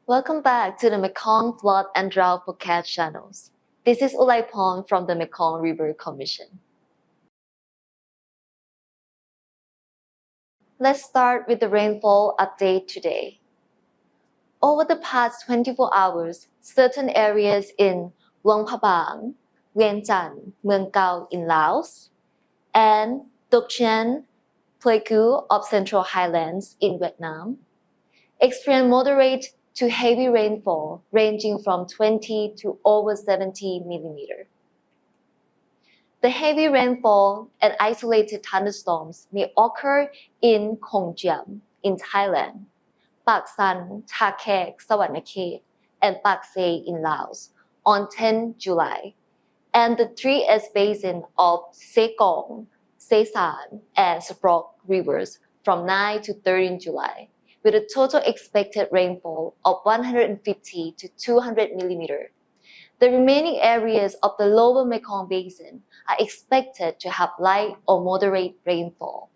Welcome back to the Mekong Flood and Drought Forecast channels. This is 𝐼𝐴 from the Mekong River Commission. Let's start with the rainfall update today. Over the past 24 hours, certain areas in Luang Prabang, Vientiane, Mueang Cao in Laos, and Duc Treng, Pleiku of Central Highlands in Vietnam experienced moderate to heavy rainfall ranging from 20 to over 70 millimeters. The heavy rainfall and isolated thunderstorms may occur in Khong Chiam in Thailand, Paksane, Thakhek, Savannakhet, and Pakse in Laos on 10 July, and the 3S Basin of Sekong, Sesan, and Srepok rivers from 9 to 13 July, with a total expected rainfall of 150 to 200 millimeters. The remaining areas of the lower Mekong Basin are expected to have light or moderate rainfall.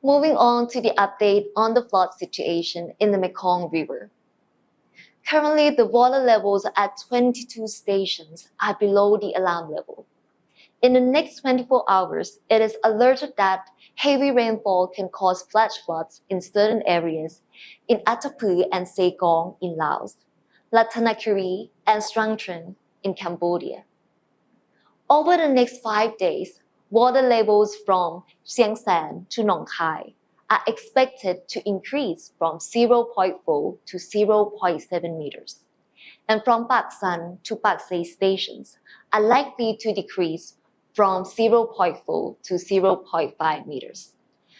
Moving on to the update on the flood situation in the Mekong River. Currently, the water levels at 22 stations are below the alarm level. In the next 24 hours, it is alerted that heavy rainfall can cause flash floods in certain areas in Attapeu and Sekong in Laos, Ratana, Kiri, and Stung in Cambodia. Over the next 5 days, water levels from Siang San to Nong Khai are expected to increase from 0.4 to 0.7 meters, and from Paksane to Pakse stations are likely to decrease from 0.4 to 0.5 meters.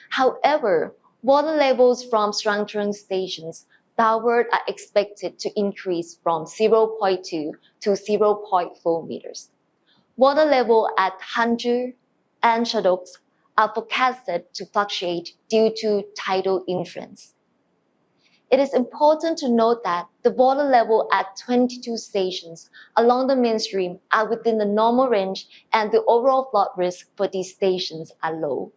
However, water levels from Stung stations downward are expected to increase from 0.2 to 0.4 meters. Water level at Hanju and Shadok are forecasted to fluctuate due to tidal influence. It is important to note that the water level at 22 stations along the mainstream are within the normal range and the overall flood risk for these stations are low.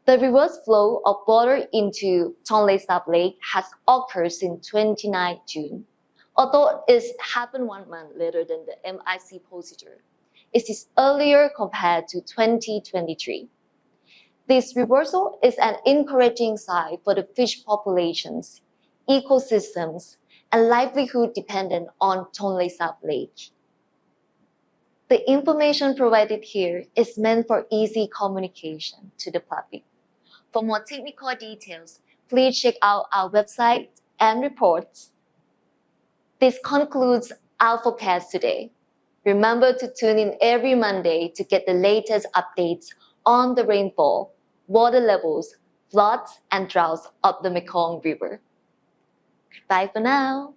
The reverse flow of water into Tonle-Sap Lake has occurred since 29 June. Although it happened 1 month later than the MIC procedure, it is earlier compared to 2023. This reversal is an encouraging sign for the fish populations, ecosystems, and livelihood dependent on Tonle-Sap Lake. The information provided here is meant for easy communication to the public. For more technical details, please check out our website and reports. This concludes our forecast today. Remember to tune in every Monday to get the latest updates on the rainfall, water levels, floods, and droughts of the Mekong River. Bye for now.